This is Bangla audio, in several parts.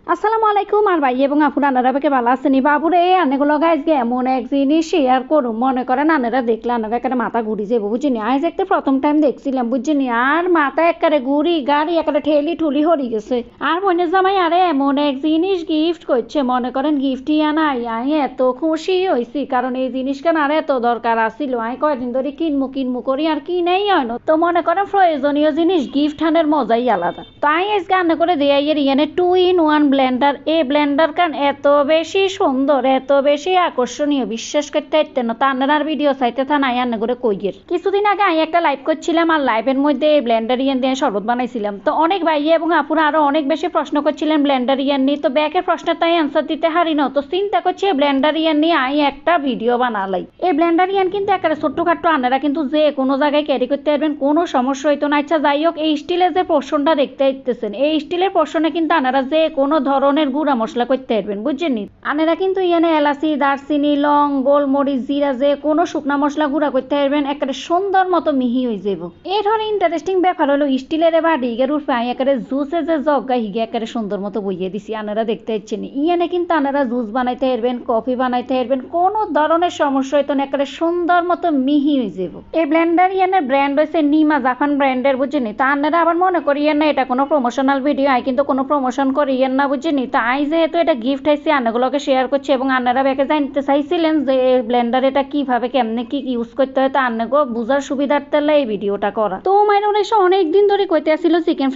আসসালামু আলাইকুম আর ভাই এবং আপুরা আনারাকে ভালো আছেন বাবুরে আনেগুলো গাইজ গে এমন এক জিনিস শেয়ার করুন মনে করেন আনারা দেখলে আনারা একেবারে মাথা ঘুরি যাবো বুঝিনি আজ একটা প্রথম টাইম দেখছিলাম বুঝিনি আর মাথা একেবারে ঘুরি গাড়ি একেবারে ঠেলি ঠুলি হরি গেছে আর বোনের জামাই আরে এমন এক জিনিস গিফট করছে মনে করেন গিফটই আনাই আমি এত খুশি হয়েছি কারণ এই জিনিসটা আর এত দরকার আসছিল আমি কয়দিন ধরে কিনমু করি আর কিনেই হয় না তো মনে করেন প্রয়োজনীয় জিনিস গিফট আনের মজাই আলাদা তো আমি আজকে আন্না করে দেয় ইয়ানে 2-in-1 ব্লেন্ডার এই ব্লেন্ডার কান এত বেশি সুন্দর এত বেশি আকর্ষণীয় বিশ্বাস করতে পারতেন না তার ভিডিও চাইতে থা নাই আন্না করে কইয়ের কিছুদিন আগে আমি একটা লাইভ করছিলাম আর লাইভের মধ্যে এই ব্লেন্ডার ইয়ান দিয়ে শরবত বানাইছিলাম তো অনেক ভাই এবং আপুরা আরো অনেক বেশি প্রশ্ন করছিলেন ব্লেন্ডার ইয়ান নিয়ে তো ব্যাকের প্রশ্নের তাই অ্যান্সার দিতে হারি না তো চিন্তা করছি এই ব্লেন্ডার ইয়ান নিয়ে আমি একটা ভিডিও বানালাই এই ব্লেন্ডার ইয়ান কিন্তু একেবারে ছোট্টখাট্টো আনারা কিন্তু যে কোনো জায়গায় ক্যারি করতে পারবেন কোনো সমস্যা হইতো না আচ্ছা যাই হোক এই স্টিলের যে পোর্শনটা দেখতে পাইতেছেন এই স্টিলের পোর্শনে কিন্তু আনারা যে কোনো ধরনের গুঁড়া মশলা করতে পারবেন বুঝছেন নি আনারা কিন্তু ইয়ানে এলাচি দারচিনি লং গোলমরিচ জিরা যে কোনো শুকনা মশলা গুঁড়া করতে পারবেন একেবারে সুন্দর মতো মিহি হয়ে যাব এই ধরনের ইন্টারেস্টিং ব্যাপার হলো স্টিলের এবার ডিগের উঠে একেবারে জুসে যে জগা হিগে একেবারে সুন্দর মতো বইয়ে দিছি আনারা দেখতে পাচ্ছেন ইয়ানে কিন্তু আনারা জুস বানাইতে পারবেন কফি বানাইতে পারবেন কোনো ধরনের সমস্যা হইতো না একেবারে সুন্দর মতো মিহি হয়ে যাব এই ব্লেন্ডার ইয়ানের ব্র্যান্ড হয়েছে নিমা জাফান ব্র্যান্ডের বুঝছেন তো আনারা আবার মনে করিয়েন না এটা কোনো প্রমোশনাল ভিডিও আই কিন্তু কোনো প্রমোশন করিয়েন না বুঝছেন তো আই যেহেতু এটা গিফট আইসি আনাগুলোকে শেয়ার করছি এবং আনারা ব্যাকে জানতে চাইছিলেন যে ব্লেন্ডার এটা কিভাবে কেমনে কি ইউজ করতে হয় তো আনাগো বুঝার সুবিধার্থে এই ভিডিওটা করা তো মায়ের অনেক অনেকদিন ধরে কইতে আসছিল চিকেন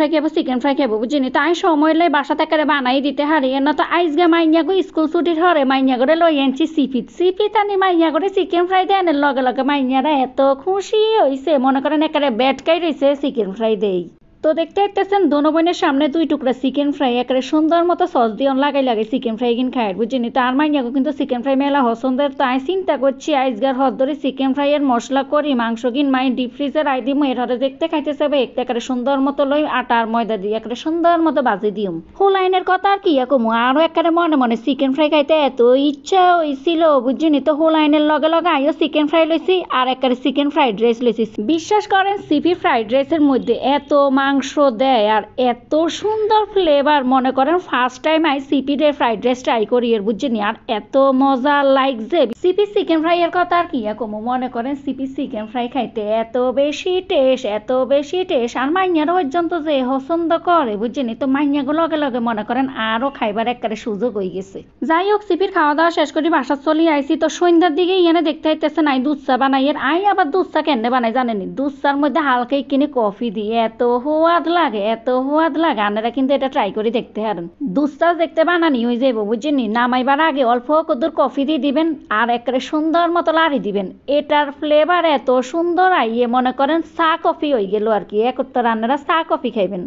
ফ্রাই খাবো বুঝছেন তাই সময় লাই বাসা থেকে বানাই দিতে হারিয়ে না তো আইসগা মাইয়াগো স্কুল ছুটির হরে মাইয়া করে লই আনছি সিপিত আনি মাইয়া করে চিকেন ফ্রাই দেয় লগে লগে মাইয়ারা এত খুশি হয়েছে মনে করেন একেবারে ব্যাটকাই রয়েছে চিকেন ফ্রাই দেই তো দেখতে পাচ্ছেন দোনো বোনের সামনে 2 টুকরা চিকেন ফ্রাই একেবারে সুন্দর মতো সস দিয়ে লাগাই চিকেন ফ্রাই কিন খায় বুঝিনি তার মাইয়াকে কিন্তু চিকেন ফ্রাই মেলা পছন্দের তাই চিন্তা করছি আইসগার হদ ধরে চিকেন ফ্রাই এর মশলা করি মাংস কিন মাই ডিপ ফ্রিজের আই দিমু এর হরে দেখতে খাইতে চাবে একটা একেবারে সুন্দর মতো লই আটা আর ময়দা দিয়ে একেবারে সুন্দর মতো বাজি দিম হুলাইনের কথা আর কি কমু আরো একেবারে মনে মনে চিকেন ফ্রাই খাইতে এত ইচ্ছা হইছিল বুঝিনি তো হুলাইনের লগে লগে আইও চিকেন ফ্রাই লইছি আর একেবারে চিকেন ফ্রাইড রাইস লইছি বিশ্বাস করেন সিপি ফ্রাইড রাইসের মধ্যে এত মাংস দেয় আর এত সুন্দর ফ্লেভার মনে করেন ফার্স্ট টাইম আই সিপির ফ্রাইড রাইস ট্রাই করি এর বুঝছেন আর এত মজা লাগছে সিপি চিকেন ফ্রাই এর কথা আর কি কমু মনে করেন সিপি চিকেন ফ্রাই খাইতে এত বেশি টেস্ট আর মাইয়ারও পর্যন্ত যে পছন্দ করে বুঝছেন তো মাইয়াগুলো লগে লগে মনে করেন আরো খাইবার একেবারে সুযোগ হয়ে গেছে যাই হোক সিপির খাওয়া দাওয়া শেষ করি বাসা চলে আইসি তো সন্ধ্যার দিকে ইয়ানে দেখতে হইতেছেন আই দুধ চা বানাই এর আই আবার দুধ চা কেন বানাই জানেনি দুধ চার মধ্যে হালকা কিনে কফি দিয়ে এত হুয়াদ লাগে আপনারা কিন্তু এটা ট্রাই করে দেখতে পারেন দুধ চা দেখতে বানানি হয়ে যাবো বুঝছেন নামাইবার আগে অল্প কদুর কফি দিয়ে দিবেন আর একেবারে সুন্দর মতো লাড়ি দিবেন এটার ফ্লেভার এত সুন্দর আইয়ে মনে করেন চা কফি হয়ে গেল আর কি একত্র আপনারা চা কফি খাইবেন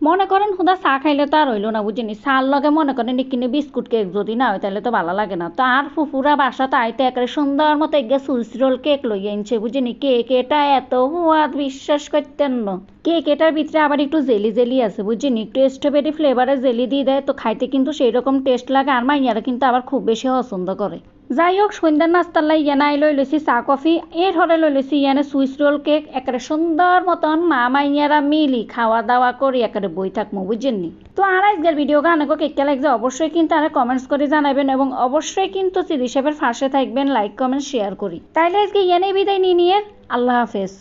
মনে করেন হুদা চা খাইলে তো আর হইলো না বুঝিনি চার লগে মনে করেন কিনে বিস্কুট কেক যদি না হয় তাহলে তো ভালো লাগে না তো আর ফুফুরা বাসাতে আইতে একেবারে সুন্দর মতো এগে সুইস রোল কেক লই আনছে বুঝিনি কেক এটা এত হুয়াদ বিশ্বাস করতেন না কেক এটার ভিতরে আবার একটু জেলি আছে বুঝিনি একটু স্ট্রবেরি ফ্লেভারের জেলি দিয়ে দেয় তো খাইতে কিন্তু সেই রকম টেস্ট লাগে আর মাইয়ারা কিন্তু আবার খুব বেশি পছন্দ করে যাই হোক সন্ধ্যার নাস্তার লাই ইয়ানা লই লইছি চা কফি এর হরে লই লইছি ইয়ানে সুইস রোল কেক একেবারে সুন্দর মতন মা মাইয়ারা মিলি খাওয়া দাওয়া করি একেবারে বই থাকবো বুঝছেননি তো আর আজকের ভিডিও গানকে কেকটা লাগছে অবশ্যই কিন্তু আর কমেন্টস করে জানাবেন এবং অবশ্যই কিন্তু সিরি সাহেবের পাশে থাকবেন লাইক কমেন্ট শেয়ার করি তাইলে আজকে ইয়ানে বিদায় নিয়ে আল্লাহ হাফেজ।